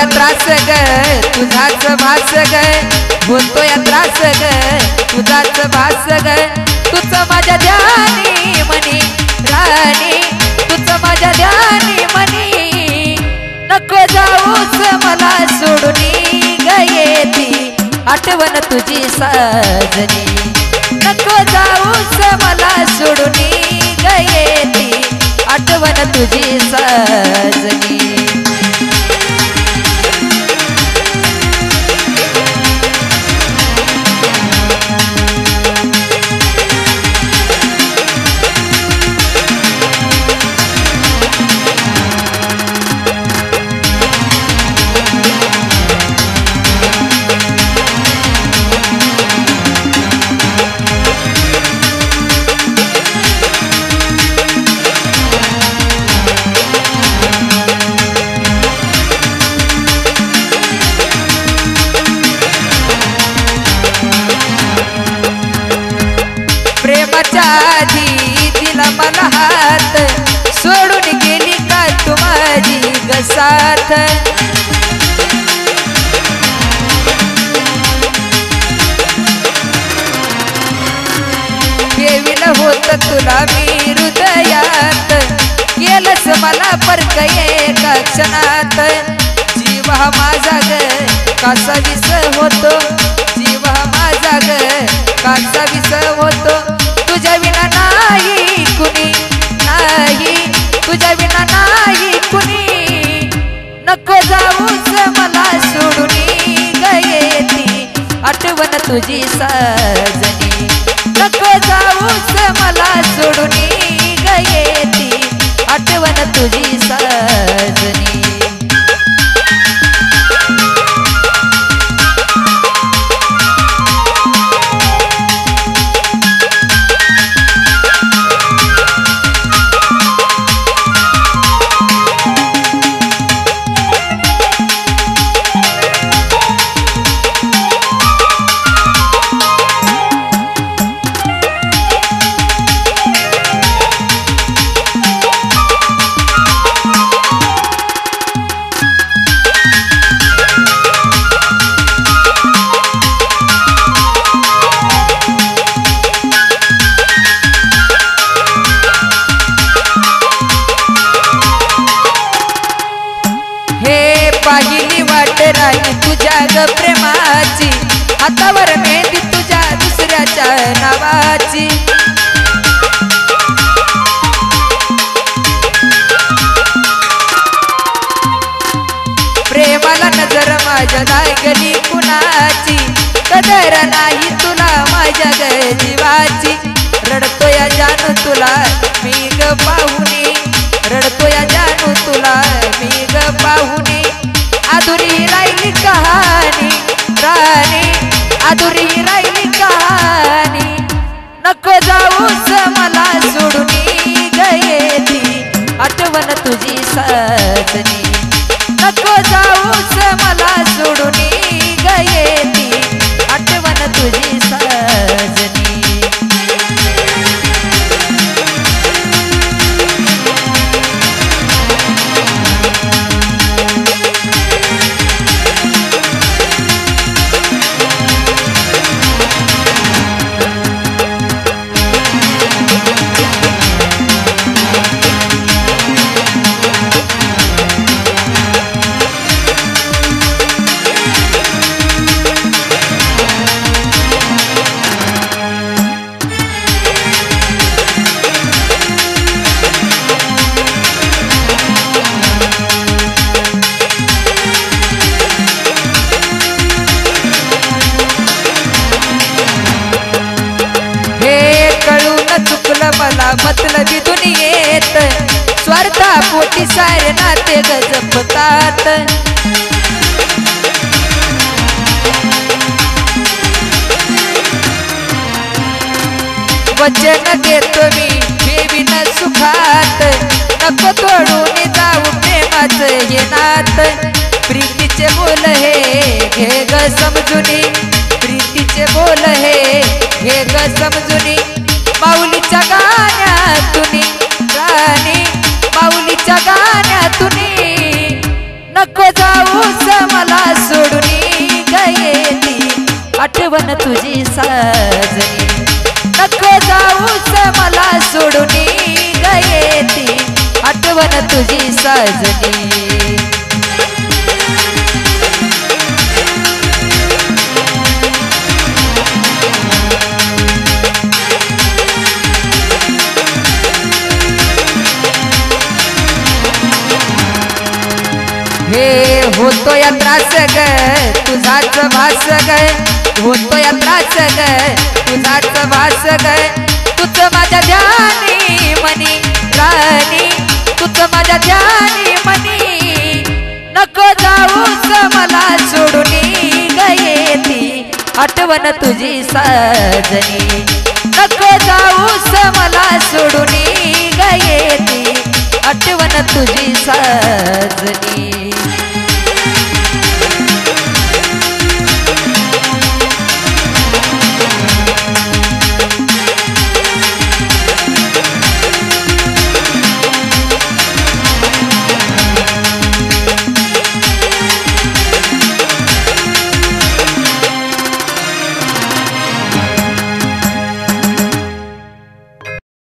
या त्रास ग तुझाच भास ग होतो या त्रास ग तुझाच भास ग तुझ माझ्या ध्यानी मनी राणी तुझ माझ्या ध्यानी मनी नको जाऊस मला सोडून गयेती आठवण तुझी साजनी नको जाऊस मला सोडून गयेती आठवण तुझी साजनी आधी दिला मला हात सोडून गेली का तू माझी ग साथ ठेविल होत तुला मी हृदयात केलंस मला परक एका क्षणात जीव हा माझा ग कासा विस होतो जीव हा माझा ग कासा विस होतो तुझ्या विना नाही कुणी नाही तुझ्या विना नाही कुणी नको जाऊस मला सोडून गयेती आठवण तुझी साजनी नको जाऊस मला सोडून गयेती आठवण तुझी साजनी पाहिली वाट राही तुझ्या ग प्रेमाची हातावर मेहंदी तुझ्या दुसऱ्याच्या नावाची प्रेमाला नजर माझ्या लागली कुणाची कदर नाही तुला माझ्या ग जीवाची रडतो या जानू तुला मी ग पाहुणी रडतो या जानू तुला मी ग पाहुणी अधुरी राहिली कहाणी राणी अधुरी राहिली कहाणी नको जाऊस मला सोडून गयेती आठवण तुझी साजनी नको जाऊस मला सोडून गयेती आठवण तुझी साजनी मला मतलबी दुनियेत स्वार्था पोटी सारे नाते गजपतात वचन देतो मी ठेवीन सुखात नको तोडून जाऊ प्रेमाचं हे नात प्रीतीचे बोल हे घे ग समजुनी प्रीतीचे बोल हे घे ग समजुनी माऊलीच्या गाण्यातून राणी माऊलीच्या गाण्यातून नको जाऊस मला सोडून गयेती आठवण तुझी साजनी नको जाऊस मला सोडून गयेती आठवण तुझी साजनी हे होतो या त्रास ग तुझाच भास ग होतो या त्रास ग तुझाच भास ग तुझ माझ्या ध्यानी मनी राणी तुझ माझ्या ध्यानी मनी नको जाऊस मला सोडून गयेती आठवण तुझी साजनी नको जाऊस मला सोडून गयेती आठवण तुझी साजनी